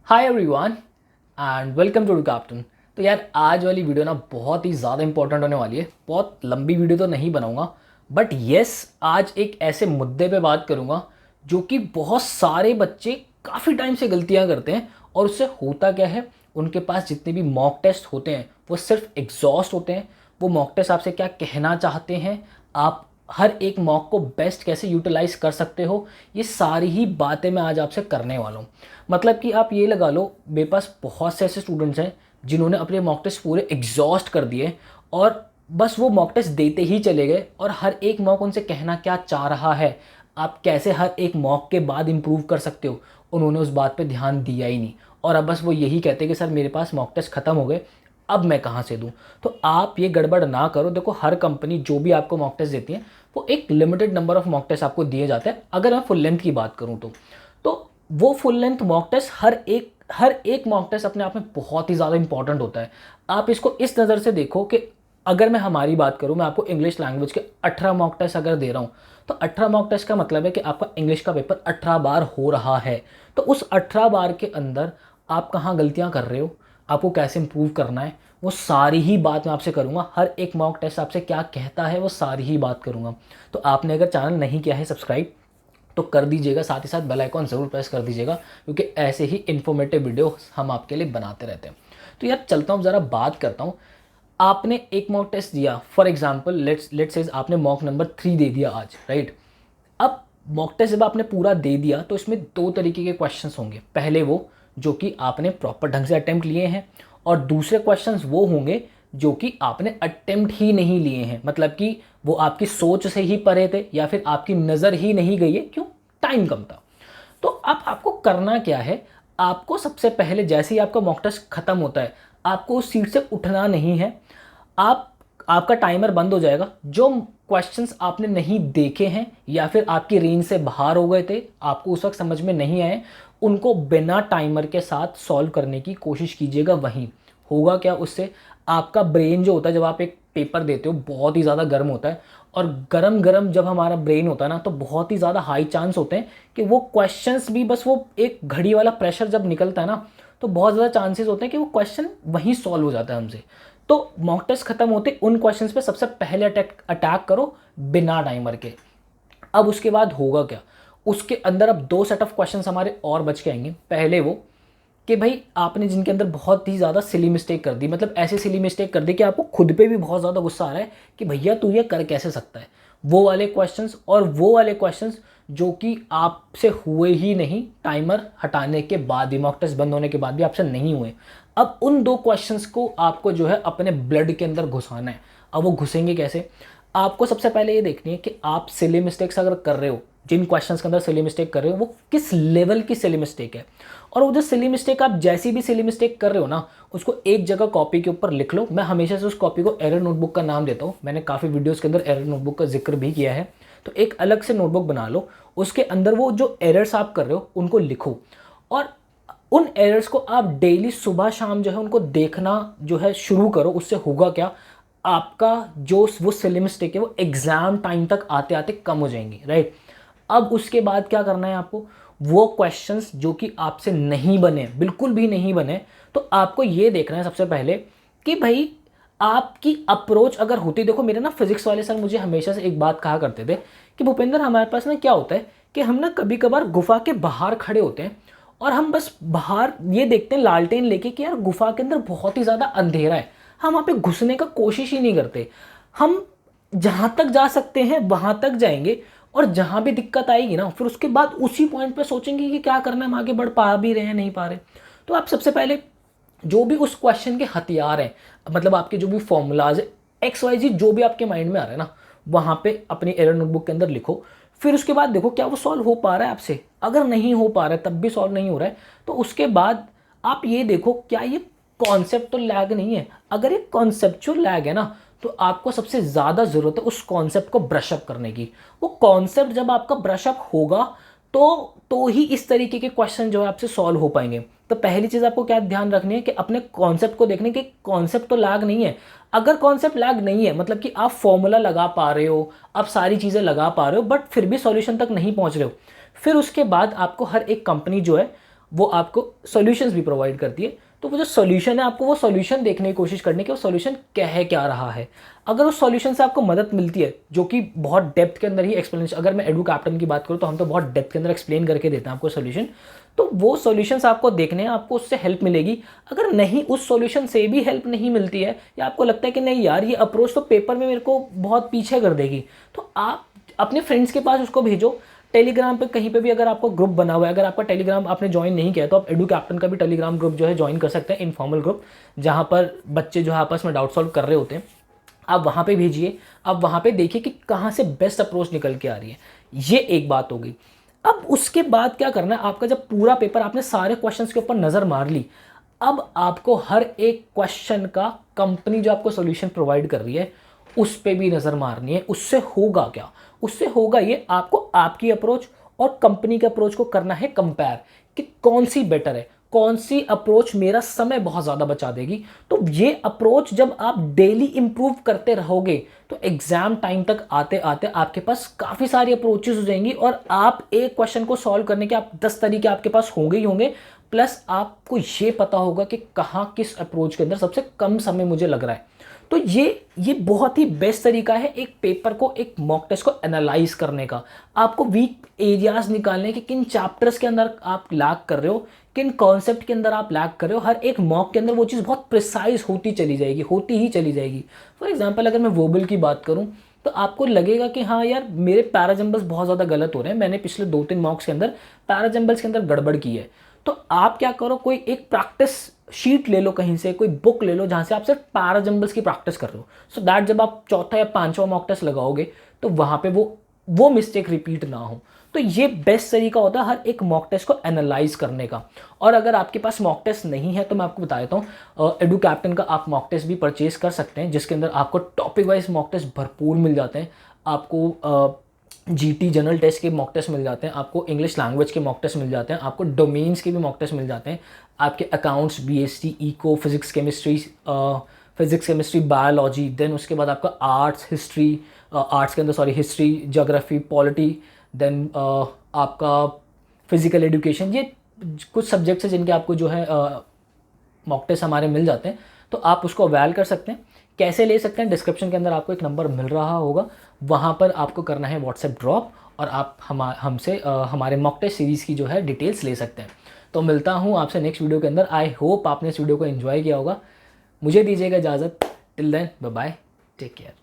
Hi everyone and welcome to Captain. तो यार आज वाली वीडियो ना बहुत ही ज़्यादा इंपॉर्टेंट होने वाली है। बहुत लंबी वीडियो तो नहीं बनाऊंगा, बट यस आज एक ऐसे मुद्दे पे बात करूंगा जो कि बहुत सारे बच्चे काफ़ी टाइम से गलतियां करते हैं। और उससे होता क्या है, उनके पास जितने भी मॉक टेस्ट होते हैं वो सिर्फ एग्जॉस्ट होते हैं। वो मॉक टेस्ट आपसे क्या कहना चाहते हैं, आप हर एक मॉक को बेस्ट कैसे यूटिलाइज कर सकते हो, ये सारी ही बातें मैं आज आपसे करने वाला हूँ। मतलब कि आप ये लगा लो, मेरे पास बहुत से ऐसे स्टूडेंट्स हैं जिन्होंने अपने मॉक टेस्ट पूरे एग्जॉस्ट कर दिए और बस वो मॉक टेस्ट देते ही चले गए और हर एक मॉक उनसे कहना क्या चाह रहा है, आप कैसे हर एक मॉक के बाद इम्प्रूव कर सकते हो, उन्होंने उस बात पे ध्यान दिया ही नहीं। और अब बस वो यही कहते हैं कि सर मेरे पास मॉक टेस्ट ख़त्म हो गए, अब मैं कहाँ से दूँ। तो आप ये गड़बड़ ना करो। देखो, हर कंपनी जो भी आपको मॉक टेस्ट देती है वो एक limited number of mock test आपको दिए जाते हैं। अगर मैं फुल लेंथ की बात करूँ तो वो फुल लेंथ मॉक टेस्ट हर एक मॉक टेस्ट अपने आप में बहुत ही ज़्यादा इंपॉर्टेंट होता है। आप इसको इस नज़र से देखो कि अगर मैं हमारी बात करूँ, मैं आपको इंग्लिश लैंग्वेज के 18 मॉक टेस्ट अगर दे रहा हूँ तो 18 मॉक टेस्ट का मतलब है कि आपका इंग्लिश का पेपर 18 बार हो रहा है। तो उस 18 बार के अंदर आप कहाँ गलतियाँ कर रहे हो, आपको कैसे इंप्रूव करना है, वो सारी ही बात मैं आपसे करूँगा। हर एक मॉक टेस्ट आपसे क्या कहता है वो सारी ही बात करूँगा। तो आपने अगर चैनल नहीं किया है सब्सक्राइब तो कर दीजिएगा, साथ ही साथ बेल आइकॉन ज़रूर प्रेस कर दीजिएगा, क्योंकि ऐसे ही इन्फॉर्मेटिव वीडियो हम आपके लिए बनाते रहते हैं। तो यार चलता हूँ ज़रा बात करता हूँ। आपने एक मॉक टेस्ट दिया, फॉर एग्जांपल लेट्स से आपने मॉक नंबर 3 दे दिया आज, राइट। अब मॉक टेस्ट जब आपने पूरा दे दिया तो इसमें दो तरीके के क्वेश्चंस होंगे। पहले वो जो कि आपने प्रॉपर ढंग से अटेम्प्ट लिए हैं, और दूसरे क्वेश्चंस वो होंगे जो कि आपने अटेम्प्ट ही नहीं लिए हैं, मतलब कि वो आपकी सोच से ही परे थे या फिर आपकी नज़र ही नहीं गई है, क्यों, टाइम कम था। तो अब आपको करना क्या है, आपको सबसे पहले जैसे ही आपका मॉक टेस्ट खत्म होता है आपको उस सीट से उठना नहीं है। आप आपका टाइमर बंद हो जाएगा। जो क्वेश्चंस आपने नहीं देखे हैं या फिर आपकी रेंज से बाहर हो गए थे, आपको उस वक्त समझ में नहीं आए, उनको बिना टाइमर के साथ सॉल्व करने की कोशिश कीजिएगा। वहीं होगा क्या, उससे आपका ब्रेन जो होता है, जब आप एक पेपर देते हो बहुत ही ज़्यादा गर्म होता है, और गरम गरम जब हमारा ब्रेन होता है ना तो बहुत ही ज़्यादा हाई चांस होते हैं कि वो क्वेश्चंस भी, बस वो एक घड़ी वाला प्रेशर जब निकलता है ना तो बहुत ज़्यादा चांसेस होते हैं कि वो क्वेश्चन वहीं सॉल्व हो जाता है हमसे। तो मॉक टेस्ट खत्म होते उन क्वेश्चंस पे सबसे पहले अटैक करो बिना टाइमर के। अब उसके बाद होगा क्या, उसके अंदर अब दो सेट ऑफ क्वेश्चंस हमारे और बच के आएंगे। पहले वो कि भाई आपने जिनके अंदर बहुत ही ज़्यादा सिली मिस्टेक कर दी, मतलब ऐसे सिली मिस्टेक कर दी कि आपको खुद पे भी बहुत ज़्यादा गुस्सा आ रहा है कि भैया तू ये कर कैसे सकता है, वो वाले क्वेश्चंस। और वो वाले क्वेश्चंस जो कि आपसे हुए ही नहीं, टाइमर हटाने के बाद भी, मॉक टेस्ट बंद होने के बाद भी आपसे नहीं हुए। अब उन दो क्वेश्चंस को आपको जो है अपने ब्लड के अंदर घुसाना है। अब वो घुसेंगे कैसे, आपको सबसे पहले ये देखनी है कि आप सिली मिस्टेक्स अगर कर रहे हो, जिन क्वेश्चंस के अंदर सिली मिस्टेक कर रहे हो वो किस लेवल की सिली मिस्टेक है। और वो जो सिली मिस्टेक, आप जैसी भी सिली मिस्टेक कर रहे हो ना, उसको एक जगह कॉपी के ऊपर लिख लो। मैं हमेशा से उस कॉपी को एरर नोटबुक का नाम देता हूँ, मैंने काफ़ी वीडियोज़ के अंदर एरर नोटबुक का जिक्र भी किया है। तो एक अलग से नोटबुक बना लो, उसके अंदर वो जो एरर्स आप कर रहे हो उनको लिखो, और उन एरर्स को आप डेली सुबह शाम जो है उनको देखना जो है शुरू करो। उससे होगा क्या, आपका जो वो सिली मिस्टेक है वो एग्जाम टाइम तक आते आते कम हो जाएंगी, राइट। अब उसके बाद क्या करना है आपको, वो क्वेश्चंस जो कि आपसे नहीं बने, बिल्कुल भी नहीं बने, तो आपको ये देखना है सबसे पहले कि भाई आपकी अप्रोच अगर होती, देखो मेरे ना फिजिक्स वाले सर मुझे हमेशा से एक बात कहा करते थे कि भूपेंद्र, हमारे पास ना क्या होता है कि हम ना कभी कभार गुफा के बाहर खड़े होते हैं और हम बस बाहर ये देखते हैं लालटेन लेके कि यार गुफा के अंदर बहुत ही ज़्यादा अंधेरा है, हम वहाँ पे घुसने का कोशिश ही नहीं करते। हम जहाँ तक जा सकते हैं वहाँ तक जाएंगे, और जहाँ भी दिक्कत आएगी ना फिर उसके बाद उसी पॉइंट पे सोचेंगे कि क्या करना है, हम आगे बढ़ पा भी रहे हैं नहीं पा रहे। तो आप सबसे पहले जो भी उस क्वेश्चन के हथियार हैं, मतलब आपके जो भी फॉर्मूलाज है, एक्स वाई जी जो भी आपके माइंड में आ रहा है ना, वहाँ पे अपनी एरर नोटबुक के अंदर लिखो। फिर उसके बाद देखो क्या वो सॉल्व हो पा रहा है आपसे। अगर नहीं हो पा रहा है, तब भी सॉल्व नहीं हो रहा है, तो उसके बाद आप ये देखो क्या ये कॉन्सेप्ट तो लैग नहीं है। अगर ये कॉन्सेप्चुअल लैग है ना तो आपको सबसे ज़्यादा ज़रूरत है उस कॉन्सेप्ट को ब्रशअप करने की। वो कॉन्सेप्ट जब आपका ब्रशअप होगा तो ही इस तरीके के क्वेश्चन जो है आपसे सॉल्व हो पाएंगे। तो पहली चीज़ आपको क्या ध्यान रखनी है कि अपने कॉन्सेप्ट को देखने के, कॉन्सेप्ट तो लैग नहीं है। अगर कॉन्सेप्ट लैग नहीं है मतलब कि आप फॉर्मूला लगा पा रहे हो, आप सारी चीज़ें लगा पा रहे हो, बट फिर भी सॉल्यूशन तक नहीं पहुंच रहे हो, फिर उसके बाद आपको हर एक कंपनी जो है वो आपको सॉल्यूशंस भी प्रोवाइड करती है। तो वो जो सॉल्यूशन है, आपको वो सॉल्यूशन देखने की कोशिश करने की वो सॉल्यूशन क्या रहा है। अगर उस सॉल्यूशन से आपको मदद मिलती है, जो कि बहुत डेप्थ के अंदर ही एक्सप्लेनेशन, अगर मैं एडू कैप्टन की बात करूँ तो हम तो बहुत डेप्थ के अंदर एक्सप्लेन करके देते हैं आपको सॉल्यूशन, तो वो सॉल्यूशंस आपको देखने हैं, आपको उससे हेल्प मिलेगी। अगर नहीं, उस सॉल्यूशन से भी हेल्प नहीं मिलती है, या आपको लगता है कि नहीं यार ये अप्रोच तो पेपर में मेरे को बहुत पीछे कर देगी, तो आप अपने फ्रेंड्स के पास उसको भेजो। टेलीग्राम पे कहीं पे भी अगर आपको ग्रुप बना हुआ है, अगर आपका टेलीग्राम आपने ज्वाइन नहीं किया तो आप एडू कैप्टन का भी टेलीग्राम ग्रुप जो है ज्वाइन कर सकते हैं, इनफॉर्मल ग्रुप, जहाँ पर बच्चे जो है आपस में डाउट सॉल्व कर रहे होते हैं। आप वहाँ पे भेजिए, आप वहाँ पे देखिए कि कहाँ से बेस्ट अप्रोच निकल के आ रही है। ये एक बात हो गई। अब उसके बाद क्या करना है, आपका जब पूरा पेपर आपने सारे क्वेश्चंस के ऊपर नज़र मार ली, अब आपको हर एक क्वेश्चन का कंपनी जो आपको सॉल्यूशन प्रोवाइड कर रही है उस पे भी नज़र मारनी है। उससे होगा क्या, उससे होगा ये, आपको आपकी अप्रोच और कंपनी के अप्रोच को करना है कंपेयर, कि कौन सी बेटर है, कौन सी अप्रोच मेरा समय बहुत ज़्यादा बचा देगी। तो ये अप्रोच जब आप डेली इंप्रूव करते रहोगे तो एग्जाम टाइम तक आते आते आपके पास काफ़ी सारी अप्रोचेस हो जाएंगी, और आप एक क्वेश्चन को सॉल्व करने के आप 10 तरीके आपके पास होंगे ही होंगे। प्लस आपको ये पता होगा कि कहाँ किस अप्रोच के अंदर सबसे कम समय मुझे लग रहा है। तो ये बहुत ही बेस्ट तरीका है एक पेपर को, एक मॉक टेस्ट को एनालाइज करने का। आपको वीक एरियाज निकालने कि किन चैप्टर्स के अंदर आप लैग कर रहे हो, किन कॉन्सेप्ट के अंदर आप लैग कर रहे हो। हर एक मॉक के अंदर वो चीज़ बहुत प्रिसाइज होती चली जाएगी, होती ही चली जाएगी। फॉर एग्जाम्पल अगर मैं वोबल की बात करूँ तो आपको लगेगा कि हाँ यार मेरे पैराजम्बल्स बहुत ज़्यादा गलत हो रहे हैं, मैंने पिछले 2-3 मॉक्स के अंदर पैराजम्बल्स के अंदर गड़बड़ की है। तो आप क्या करो, कोई एक प्रैक्टिस शीट ले लो, कहीं से कोई बुक ले लो जहाँ से आप सिर्फ पैराजम्बल्स की प्रैक्टिस कर रहे हो, सो दैट जब आप चौथा या पांचवा मॉक टेस्ट लगाओगे तो वहाँ पे वो मिस्टेक रिपीट ना हो। तो ये बेस्ट तरीका होता है हर एक मॉक टेस्ट को एनालाइज करने का। और अगर आपके पास मॉक टेस्ट नहीं है तो मैं आपको बता देता हूँ, एडू कैप्टन का आप मॉक टेस्ट भी परचेज कर सकते हैं, जिसके अंदर आपको टॉपिक वाइज मॉक टेस्ट भरपूर मिल जाते हैं। आपको जीटी जनरल टेस्ट के मॉक टेस्ट मिल जाते हैं, आपको इंग्लिश लैंग्वेज के मॉक टेस्ट मिल जाते हैं, आपको डोमेन्स के भी मॉक टेस्ट मिल जाते हैं, आपके accounts, BST, eco, physics chemistry, biology, then उसके बाद आपका आर्ट्स, हिस्ट्री, आर्ट्स के अंदर sorry history, geography, polity, then आपका फिजिकल एजुकेशन। ये कुछ सब्जेक्ट्स हैं जिनके आपको जो है मॉक टेस्ट हमारे मिल जाते हैं, तो आप उसको अवेल कर सकते हैं। कैसे ले सकते हैं, डिस्क्रिप्शन के अंदर आपको एक नंबर मिल रहा होगा, वहाँ पर आपको करना है व्हाट्सएप ड्रॉप, और आप हमसे हमारे मॉक टेस्ट सीरीज़ की जो है डिटेल्स ले सकते हैं। तो मिलता हूँ आपसे नेक्स्ट वीडियो के अंदर। आई होप आपने इस वीडियो को एंजॉय किया होगा। मुझे दीजिएगा इजाज़त। Till then bye bye, take care.